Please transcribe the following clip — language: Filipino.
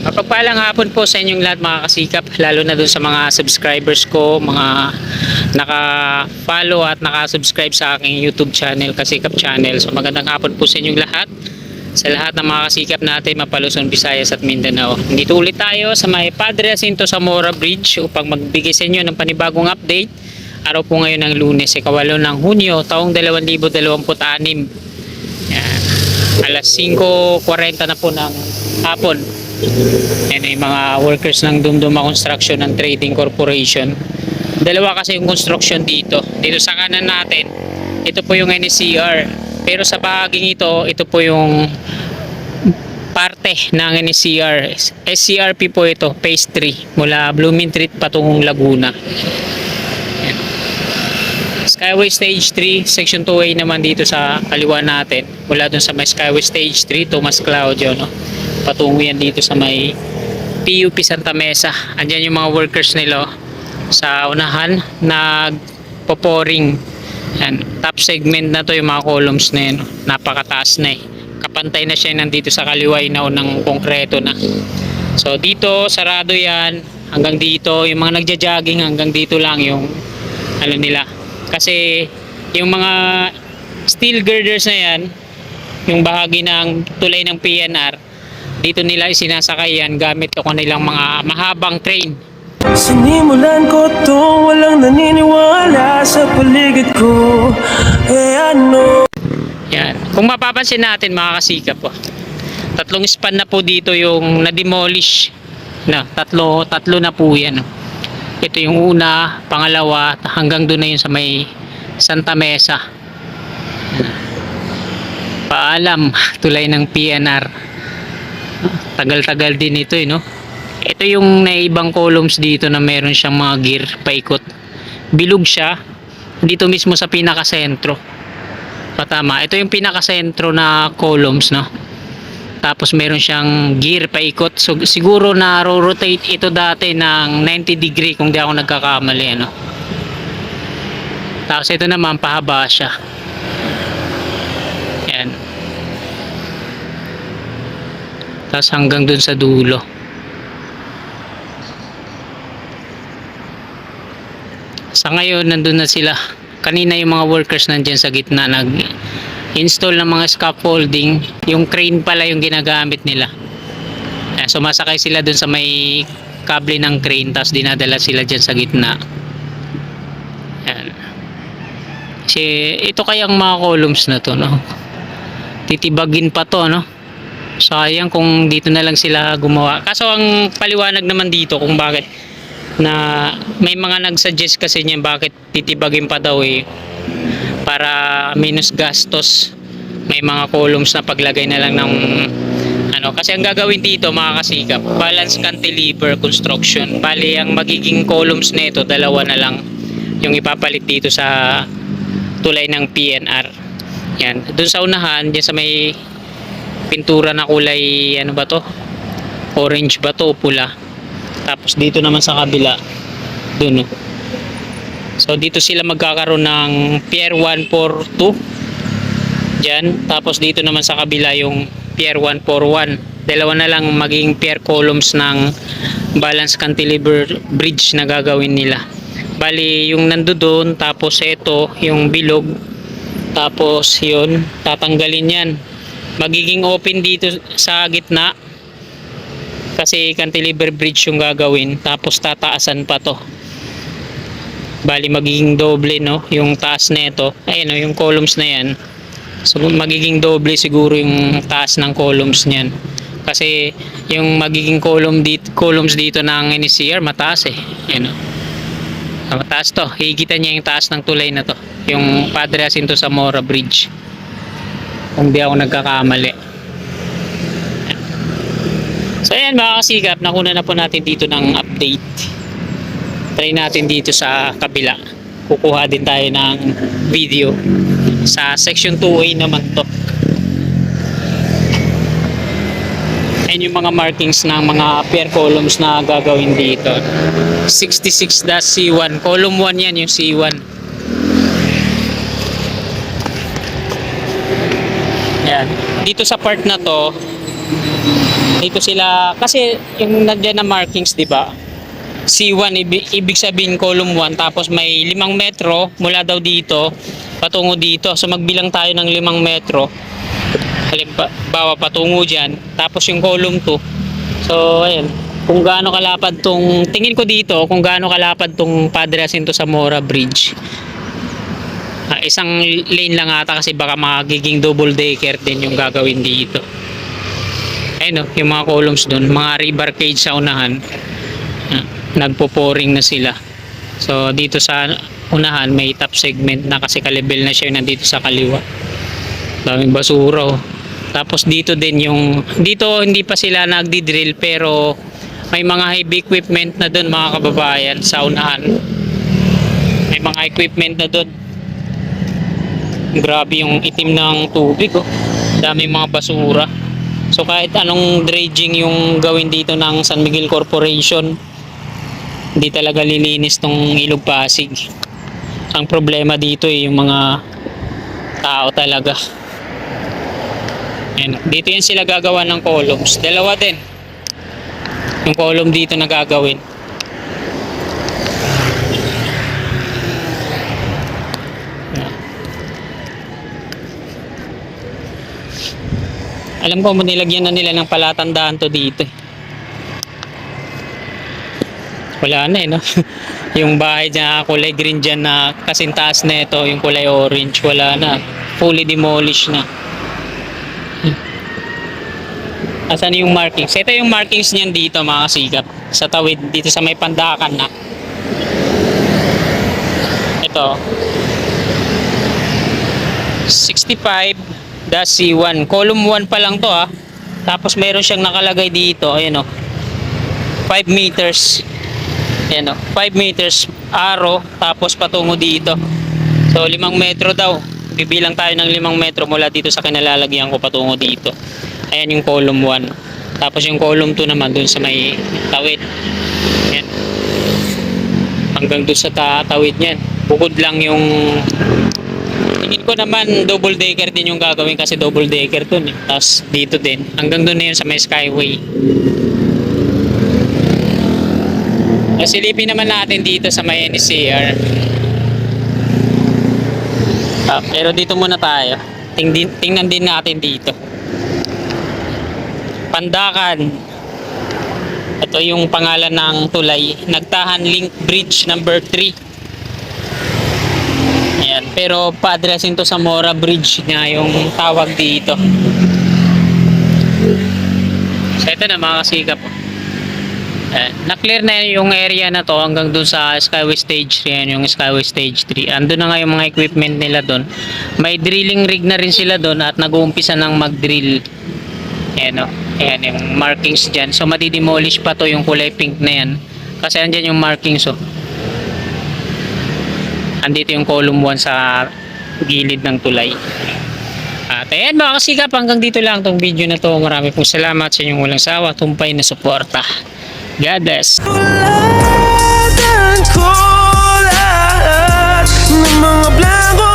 Mapagpalang hapon po sa inyong lahat mga kasikap, lalo na dun sa mga subscribers ko, mga naka-follow at naka-subscribe sa aking YouTube channel, Kasikap Channel. So magandang hapon po sa inyong lahat, sa lahat ng mga kasikap natin, Mapaluzon, Visayas at Mindanao. Dito ulit tayo sa may Padre Jacinto Zamora Bridge upang magbigay sa inyo ng panibagong update. Araw po ngayon ng Lunes, 8 ng Hunyo, taong 2026. Yan. Alas 5:40 na po ng hapon. Yan ay mga workers ng Dumduma Construction and Trading Corporation. Dalawa kasi yung construction dito. Dito sa kanan natin, ito po yung NSCR. Pero sa bahaging ito po yung parte ng NSCR. SCRP po ito, Phase 3. Mula Blooming Street patungong Laguna. Yan. Skyway Stage 3, Section 2A naman dito sa kaliwa natin. Mula dun sa may Skyway Stage 3, Tomas Claudio, no? Patungo yan dito sa may PUP Santa Mesa. Andyan yung mga workers nila sa unahan, nagpo-pouring. Yan. Top segment na to yung mga columns na yun. Napakataas na eh. Kapantay na siya nandito sa kaliwa na unang konkreto na. So dito, sarado yan. Hanggang dito, yung mga nagja-jogging hanggang dito lang yung ano nila. Kasi yung mga steel girders na yan, yung bahagi ng tulay ng PNR, dito nila isinasakay yan gamit ko kanilang mga mahabang train. Sinimulan ko to, walang naniniwala sa paligid ko. Ano? Yan. Kung mapapansin natin mga kasikap po, tatlong span na po dito yung na-demolish na, tatlo na po yan. Ito yung una, pangalawa, hanggang doon na yun sa may Santa Mesa. Paalam, tulay ng PNR. Tagal-tagal din ito no. Ito yung naibang columns dito na meron siyang mga gear paikot. Bilog siya dito mismo sa pinakasentro. Tama, ito yung pinakasentro na columns no. Tapos meron siyang gear paikot. So siguro na rotate ito dati ng 90 degree kung di ako nagkakamali ano. Tapos ito naman pahaba siya. Yan. Tapos hanggang dun sa dulo. Sa ngayon nandun na sila. Kanina yung mga workers nandyan sa gitna nag-install ng mga scaffolding. Yung crane pala yung ginagamit nila. Sumasakay sila dun sa may kable ng crane, tapos dinadala sila dyan sa gitna. Yan. Kasi ito kayang mga columns na to no. Titibagin pa to no. Sayang kung dito na lang sila gumawa. Kaso ang paliwanag naman dito kung bakit na may mga nagsuggest kasi niya bakit titibagin pa daw eh, para minus gastos. May mga columns na paglagay na lang ng ano, kasi ang gagawin dito mga kasikap, balance cantilever construction. Bali ang magiging columns nito dalawa na lang yung ipapalit dito sa tulay ng PNR. Yan, doon sa unahan, diyan sa may pintura na kulay ano ba to, orange ba to o pula. Tapos dito naman sa kabila dun no. So dito sila magkakaroon ng Pier 142 dyan. Tapos dito naman sa kabila yung Pier 141. Dalawa na lang maging pier columns ng balance cantilever bridge na gagawin nila. Bali yung nandoon, tapos ito yung bilog, tapos yun tatanggalin yan. Magiging open dito sa gitna kasi cantilever bridge yung gagawin, tapos tataasan pa to. Bali magiging doble no yung taas nito. Ayun no, yung columns na yan. So magiging doble siguro yung taas ng columns niyan. Kasi yung magiging columns dito ng NSCR mataas eh. Ayun no. Mataas to. Higitan niya yung taas ng tulay na to. Yung Padre Jacinto Zamora Bridge. Kung di ako nagkakamali. So ayan mga kasikap, nakuna na po natin dito ng update. Try natin dito sa kabila. Kukuha din tayo ng video. Sa section 2A naman to. Ayan yung mga markings ng mga pier columns na gagawin dito. 66-C1. Column 1 yan yung C1. Yan. Dito sa part na to, Dito sila, kasi yung nandiyan na markings, di ba? C1, ibig sabihin column 1, tapos may 5 metro mula daw dito patungo dito. So magbilang tayo ng 5 metro. Halimbawa patungo dyan, tapos yung column 2. So ayun, kung gaano kalapad tong, tingin ko dito, kung gaano kalapad tong Padre Jacinto Zamora Bridge. Isang lane lang ata kasi baka magiging double decker din yung gagawin dito. Ayun, yung mga columns doon, mga rebarcade sa unahan. Nagpo-pouring na sila. So dito sa unahan may top segment na kasi kalibel na siya yung nandito sa kaliwa. Daming basura. Tapos dito din yung, dito hindi pa sila nagdi-drill pero may mga heavy equipment na doon mga kababayan sa unahan. May mga equipment na doon. Grabe yung itim ng tubig, oh. Daming mga basura. So kahit anong dredging yung gawin dito ng San Miguel Corporation, hindi talaga lilinis tong Ilog Pasig. Ang problema dito yung mga tao talaga. Ayan. Dito yan sila gagawa ng columns. Dalawa din yung column dito na gagawin. Alam ko nilagyan na nila ng palatandaan to dito. Wala na no? Yung bahay dyan, kulay green dyan na kasing taas na ito, yung kulay orange, wala na. Fully demolished na. Asan yung markings? Ito yung markings niyan dito mga kasigap. Sa tawid, dito sa may pandakan na. Ito. 65-C1. Column 1 pa lang to ha. Tapos meron siyang nakalagay dito. Ayan o. 5 meters. Ayan o. 5 meters arrow. Tapos patungo dito. So 5 metro daw. Bibilang tayo ng 5 metro mula dito sa kinalalagyan ko patungo dito. Ayan yung column 1. Tapos yung column 2 naman dun sa may tawid. Ayan. Hanggang dun sa tawid niyan. Bukod lang yung, tingin ko naman double decker din yung gagawin kasi double decker dun eh. Tapos dito din. Hanggang dun na yun sa may skyway. Silipin naman natin dito sa may NCR. Pero dito muna tayo. Tingnan din natin dito. Pandakan. Ito yung pangalan ng tulay. Nagtahan Link Bridge number 3. Ayan. Pero Padre Jacinto Zamora Bridge na yung tawag dito. So ito na mga kasikap. Na-clear na yung area na to hanggang dun sa Skyway Stage 3. Yan yung Skyway Stage 3. Andun na nga yung mga equipment nila dun. May drilling rig na rin sila dun at nag-uumpisa ng mag-drill. Ayan o. Ayan yung markings dyan. So madidemolish pa to yung kulay pink na yan. Kasi andyan yung markings o. Andito yung column 1 sa gilid ng tulay. At ayan mga kasikap, hanggang dito lang tong video na to. Marami pong salamat sa inyong walang sawa, tumpay na suporta. God bless. Tulatan ko lahat ng mga blanco